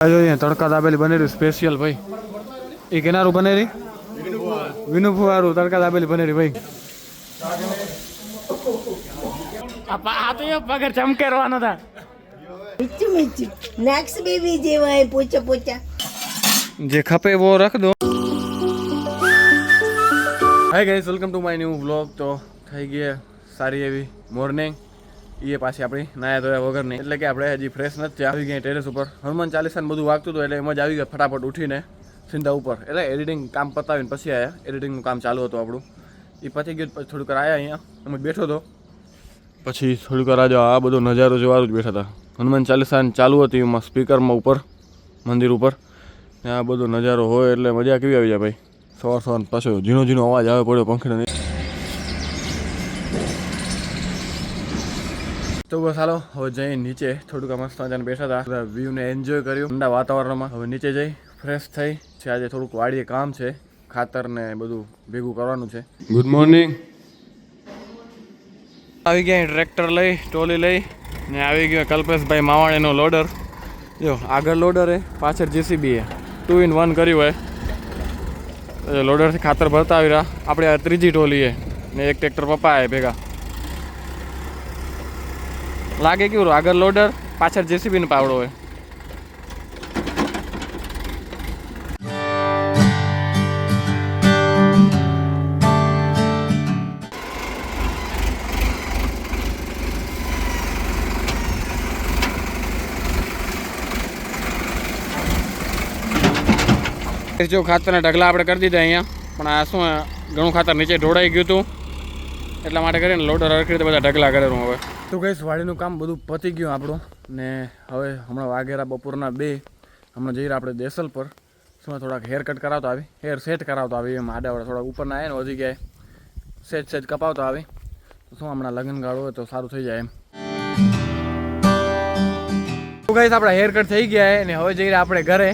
તડકા dabeli બનેરી special ભાઈ. એ કેનારું બનેરી વિનુ ફુવારું તડકા દાબેલી બનેરી ભાઈ. આ તો પગર ચમકેરવાનો હતા. મીઠું મીઠું નેક્સ્ટ બેબી જેવાય પોચા પોચા જે ખપે વો રખ દો. Hi guys, welcome to my new vlog. તો થઈ ગયા સારી એવી મોર્નિંગ. એ પાછી આપણી નાયા ધોયા વગરની, એટલે કે આપણે હજી ફ્રેશ નથી આવી ગયા ટેરેસ ઉપર. હનુમાન ચાલીસા બધું વાગતું હતું એટલે એમ જ આવી ગયા ફટાફટ ઉઠીને સીધા ઉપર. એટલે એડિટિંગ કામ પતાવીને પછી આવ્યા. એડિટિંગનું કામ ચાલુ હતું આપણું, એ પતી ગયું. પછી થોડુંક આવ્યા અહીંયા એમ જ બેઠો હતો. પછી થોડીક વાર આજે આ બધો નજારો જોવાનું જ બેઠા હતા. હનુમાન ચાલીસા ચાલુ હતી એમાં સ્પીકરમાં ઉપર મંદિર ઉપર. આ બધો નજારો હોય એટલે મજા કેવી આવી જાય ભાઈ. સવાર સવાર પાછો ઝીણો ઝીણો અવાજ આવે પડ્યો પંખીનો. તો બસ હાલો હવે જઈ નીચે થોડુંક મસ્ત મજાને બેઠા હતા, બધા વ્યૂને એન્જોય કર્યું ઠંડા વાતાવરણમાં. હવે નીચે જઈ ફ્રેશ થઈ છે. આજે થોડુંક વાડીએ કામ છે, ખાતર ને બધું ભેગું કરવાનું છે. Good morning. આવી ગયા ટ્રેક્ટર લઈ, ટોલી લઈ ને આવી ગયો કલ્પેશભાઈ માવાણીનો લોડર. જો આગળ લોડર હે, પાછળ જેસીબી હે, 2 in 1 કર્યું હોય. લોડરથી ખાતર ભરતા આવી રહ્યા. આપણે આ ત્રીજી ટોલી હે ને એક ટ્રેક્ટર પપ્પા હે ભેગા. લાગે કેવું આગળ લોડર પાછળ જેસીબી નો પાવડો હોય. જો ખાતરના ઢગલા આપણે કરી દીધા અહીંયા, પણ આ શું ઘણું ખાતર નીચે ઢોળાઈ ગયું હતું એટલા માટે કરીને લોડર હરખી રીતે બધા ઢગલા કરેલું. હવે તો ગઈશ વાડીનું કામ બધું પતી ગયું આપણું ને હવે હમણાં વાગેરા બપોરના 2. હમણાં જઈએ આપણે દેસલ પર. શું થોડાક હેર કટ કરાવતો આવી, હેર સેટ કરાવતો આવી. એમ આડાવાળા થોડા ઉપરના આવે ને વધી ગયા, સેજ કપાવતો આવી. તો શું હમણાં લગ્ન ગાળો હોય તો સારું થઈ જાય એમ. તો ગઈશ આપણા હેર કટ થઈ ગયા ને હવે જઈએ આપણે ઘરે.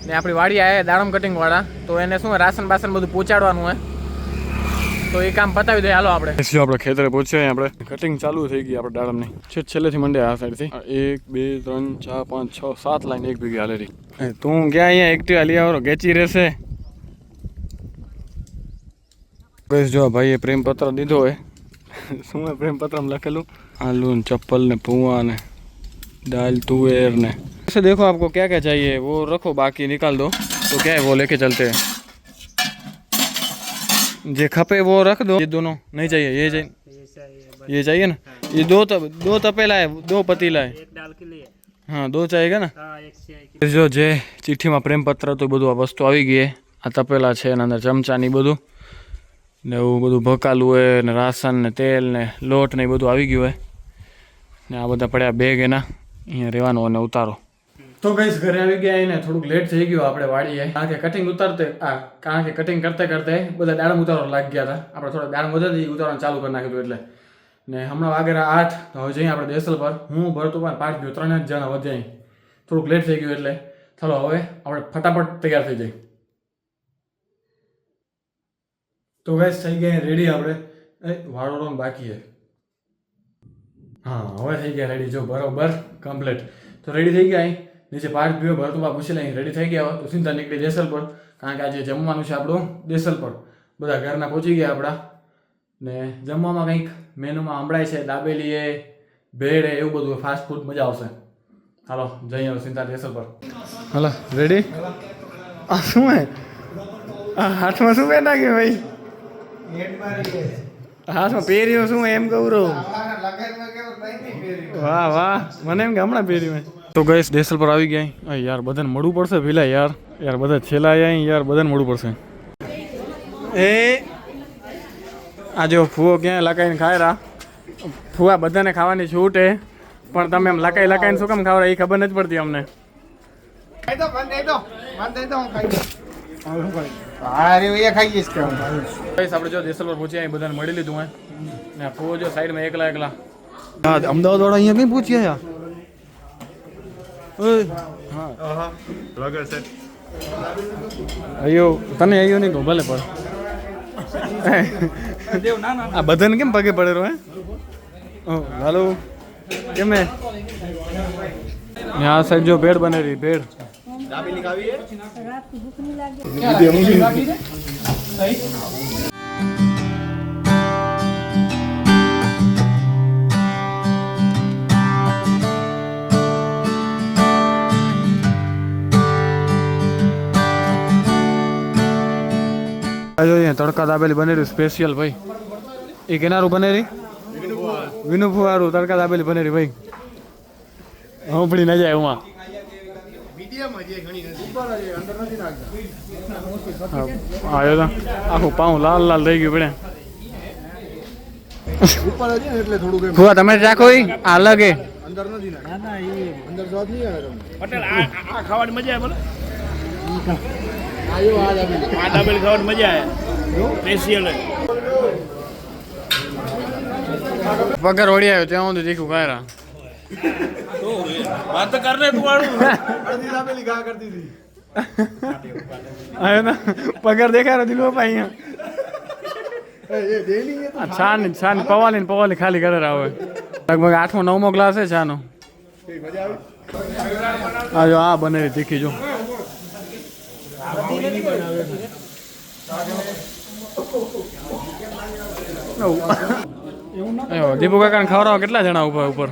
ને આપણી વાડી આવ્યા દાડમ કટિંગ વાળા, તો એને શું રાશન બાસન બધું પહોંચાડવાનું હોય, તો એ કામ પતાવી દઈએ. હાલો આપણે આપણે ખેતરે પહોંચ્યા. આપણે કટિંગ ચાલુ થઈ ગઈ આપણે દાડમની. છેલ્લેથી મંડે આ સાઈડથી 1 2 3 4 5 6 7 લાઈન એક ભેગી હાલેરી. તું ક્યાં અહીંયા એક્ટિવા લઈ આવો ગેચી રહેશે. બસ જો ભાઈએ પ્રેમપત્ર દીધો હોય. શું પ્રેમપત્રમાં લખેલું? આલू चप्पल ने पुआ ने दाल तुअर ने. ऐसे देखो आपको क्या क्या चाहिए वो रखो, बाकी निकाल दो तो क्या है वो लेके चलते हैं. जे खपे वो रख दो. ये दोनों नहीं चाहिए, ये चाहिए ना. ये दो तपेला है, 2 पतीला है. एक दाल के लिए हाँ 2 चाहिएगा ना. જો જે ચિઠ્ઠીમાં પ્રેમપત્ર તો બધું આ વસ્તુ આવી ગઈ. આ તપેલા છે એના અંદર ચમચા ને બધું ને એવું બધું ભકાલું હોય ને રાશન ને તેલ ને લોટ ને એ બધું આવી ગયું હોય ને આ બધા પડ્યા બેગ એના અહીંયા રહેવાનું અને ઉતારો. તો ગઈશ ઘરે આવી ગયા એને થોડુંક લેટ થઈ ગયું આપણે વાડીએ, કારણ કે કટિંગ કરતે કરતે બધા દાડમ ઉતારવા લાગી ગયા હતા. આપણે થોડા દાડમ વધારી ઉતારવાનું ચાલુ કરી નાખ્યું એટલે. ને હમણાં વાગેરા 8. તો હવે જઈએ આપણે દેસલ પર. હું ભરતો પણ 5 ગયો, 3 જ જણા વધ્યા. થોડુંક લેટ થઈ ગયું એટલે ચાલો હવે આપણે ફટાફટ તૈયાર થઈ જઈએ. તો ગઈશ થઈ ગયા રેડી આપણે. વાળોનો બાકી છે. હા હવે થઈ ગયા રેડી. જો બરોબર કમ્પ્લીટ. તો રેડી થઈ ગયા. અહીં નીચે પાર્ટ પીવો ભરતુંબા પૂછી લઈ રેડી થઈ ગયા હોય તો સીધા નીકળી દેસલ પર, કારણ કે આજે જમવાનું છે આપણું દેસલ પર. બધા ઘરના પહોંચી ગયા આપણા ને જમવામાં કંઈક મેનુમાં હંભળાય છે દાબેલી એ ભેળ એ એવું બધું ફાસ્ટ ફૂડ મજા આવશે. હાલો જઈએ હવે સીધા દેસલ પર. હાલો રેડી. આ શું હે હાથમાં શું પહેર નાખ્યું ભાઈ? હાથમાં પહેર્યું શું એમ ગૌરવ? વાહ વાહ, મને એમ કે હમણાં પહેર્યું. તો ગઈશ દેસલ પર આવી ગયા. યાર બધાને મળવું પડશે પેલા. યાર બધા છેલ્લા આવ્યા યાર, બધાને મળવું પડશે. એ આ જો ફૂવો ક્યાંય લકાઈને ખાય રહ્યા. ફૂવા બધાને ખાવાની છૂટ હે, પણ તમે એમ લકાઈને શું કામ ખાવ એ ખબર નથી પડતી અમને. આપણે જો દેસલ પર પહોંચ્યા બધાને મળી લીધું હોય ને ફૂવો જો સાઈડમાં એકલા. અમદાવાદ વાળા અહીંયા કઈ પહોંચ્યા યાર? હા બ્લોગર છે. અયો તને અયો નહીં કહું ભલે પણ આ બધાને કેમ પગે પડેલો હે? હાલો કેમ હે? આ સાઈડ જો ભેળ બનેલી ભેળ. તડકા દાબેલી બનેરી સ્પેશિયલ ભાઈ. એ કેનારું બનેરી વિનુ ફુવારું તડકા દાબેલી બનેરી ભાઈ. હોંભળી ન જાય એમાં. આવ્યો તો આખું પાઉં લાલ લાલ થઈ ગયું પડે. ફુવા તમે રાખો આ અલગ એ પટેલ આ ખાવાની મજા આવે આ દાબેલી ખાવાની મજા આવે સ્પેશિયલ પગાર વળી આવ્યો ત્યાં સુધી દેખું કાયરા વાત તો કરને તું વાળું આવ્યો ને પગાર દેખાય દિલો પા અહીંયા છાન પવાલી ખાલી કરે આવે લગભગ 8મો 9મો ગ્લાસ છે છાનો. આ જો આ બનેલી તીખી જો દીપુ કાકા ખવડાવો કેટલા જણા ઉભા ઉપર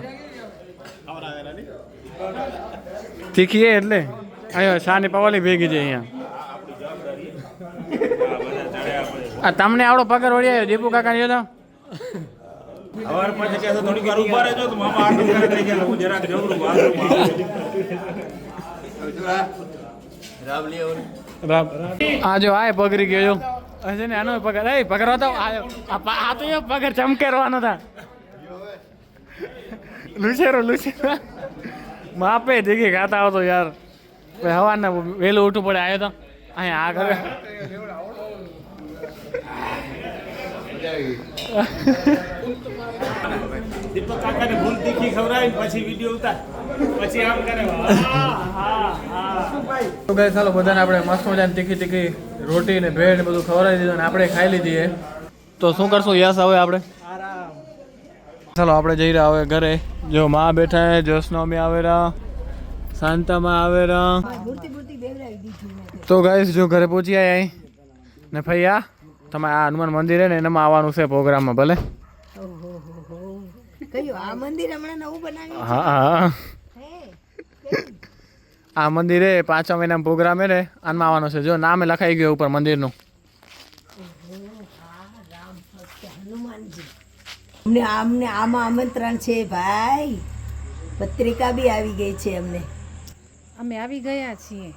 તીખી એ એટલે અહીંયા શાની પવાલી ભેગી છે અહીંયા. આ તમને આવડો પગાર વળી આવ્યો દીપુ કાકા ને તો હવાર પછી કે થોડી વાર ઉભા રહેજો તો મામા આટલું કરે થઈ ગયા હું જરાક જબરું આ જો આ પગરી ગયો છે ને આનો પગાર એ પગાર હતો આ તો એ પગાર ચમકેરવાનો હતા લુચેરો માપે દેખી ખાતા આવતો યાર હવાના વહેલું ઉઠવું પડે આવ્યો તો અહીંયા આ કરે દીપક કાકાને ભૂલ તીખી ખવડાવી પછી વિડિયો ઉતાર પછી આમ કરે તો ગાઈસ ચાલો બધાને આપણે મસ્ત મજાની તીખી રોટી ને બ્રેડ ને બધું ખવડાવી દીધું અને આપણે ખાઈ લીધી. તો શું કરશું યસ હવે આપણે ચાલો આપણે જઈ રહ્યા હવે ઘરે. જો માં બેઠા હે, જોશનો આવે રહ્યા, શાંતામાં આવે રહ્યા. તો ગાઈસ જો ઘરે પહોંચી આયા ને ભૈયા તમે આ હનુમાન મંદિર હે ને એનામાં આવવાનું છે પ્રોગ્રામમાં ભલે. આ મંદિર હમણાં નવું બનાવ્યું. હા આ મંદિર હે 5મા મહિનામાં પ્રોગ્રામ હે ને આનમાં આવવાનો છે. જો નામે લખાઈ ગયું ઉપર મંદિરનું. હનુમાનજી અમને આમાં આમંત્રણ છે ભાઈ. પત્રિકા બી આવી ગઈ છે અમને. અમે આવી ગયા છીએ.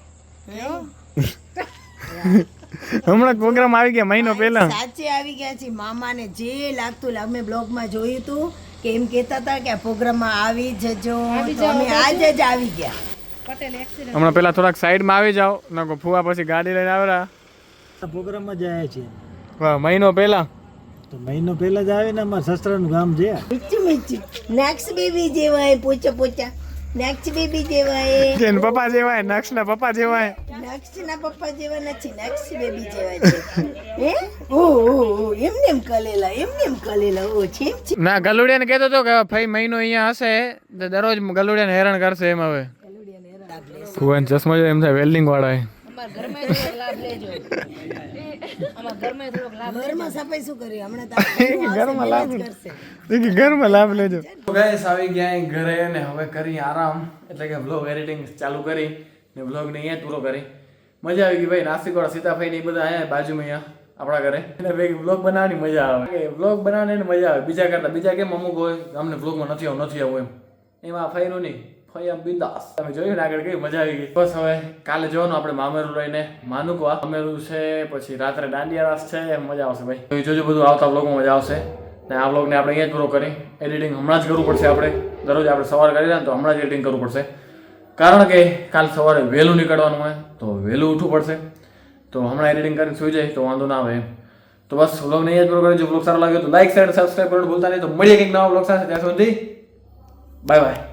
હમણાં પ્રોગ્રામ આવી ગયા મહિનો પહેલા. સાચે આવી ગયા છે. મામાને જે લાગતું અમે બ્લોગમાં જોયું હતું કે એમ કહેતા હતા કે આ પ્રોગ્રામમાં આવી જજો તો અમે આજે જ આવી ગયા. પટેલ એક્સિડન્ટ હમણાં પેલા થોડાક સાઈડમાં આવી જાઓ નકો ફુવા પછી ગાડી લઈને આવેલા પ્રોગ્રામમાં જાય છે મહિનો પહેલા. તો મહિનો પહેલા જ આવે ને અમારા સસરાનું ગામ છે. મીચું મીચું નેક્સ્ટ બેબી જેવાય પોચા પોચા નેક્સ્ટ બેબી જેવાય જેન પપ્પા જેવાય નક્ષ ના પપ્પા જેવાય. નેક્સ્ટ ના પપ્પા જેવા નથી નેક્સ્ટ બેબી જેવા છે. હે ઓ એમને એમ કલેલા ઓ છીમ છીમ. ના ગલુડિયાને કહેતો હતો કે ભાઈ મહિનો અહીંયા હશે તો દરરોજ ગલુડિયાને હેરાન કરશે એમ. હવે ફુવાન ચશ્મા જો એમ થાય વેલ્ડિંગ વાળા અમારા ઘરમાં થોડોક લાભ લેજો. અમારા ઘરમાં થોડોક લાભ ઘરમાં સફાઈ શું કરી હમણાં તો ઘરમાં લાભ લેજો. તો ગાઈસ આવી ગયા ઘરે ને હવે કરી આરામ એટલે કે વ્લોગ એડિટિંગ ચાલુ કરી ને વ્લોગને અહીંયા પૂરો કરી. મજા આવી ગઈ ભાઈ. નાસિકવાળા સીતાભાઈ ને એ બધા અહીંયા બાજુમાં અહીંયા આપણા ઘરે એટલે ભાઈ વ્લોગ બનાવવાની મજા આવે. વ્લોગ બનાવવાની મજા આવે બીજા કરતા. બીજા કેમ અમુક હોય અમને વ્લોગમાં નથી આવું એમ. એમાં ફઈનું નહીં ફઈ આમ બિંદાસ. તમે જોયું ને આગળ કેવી મજા આવી ગઈ. બસ હવે કાલે જોવાનું આપણે મામેરું લઈને માનુકવા મામેરું છે પછી રાત્રે દાંડિયા રાસ છે. મજા આવશે ભાઈ. જોજો બધું આવતા વ્લોગમાં મજા આવશે. ને આ વ્લોગને આપણે અહીંયા જ પૂરો કરી. એડિટિંગ હમણાં જ કરવું પડશે આપણે. દરરોજ આપણે સવારે કરી રહ્યા તો હમણાં જ એડિટિંગ કરવું પડશે કારણ કે કાલ સવારે વહેલું નીકળવાનું હોય તો વહેલું ઉઠવું પડશે. તો હમણાં એડિટિંગ કરીને સુઈ જાય તો વાંધો ના આવે એમ. તો બસ વ્લોગને અહીંયા જ પૂરો કરી. જો વ્લોગ સારો લાગ્યો તો લાઈક શેર સબસ્ક્રાઈબ કરવાનું ભૂલતા નહીં. તો મળીએ કંઈક નવા વ્લોગ સાથે. ત્યાં સુધી બાય બાય.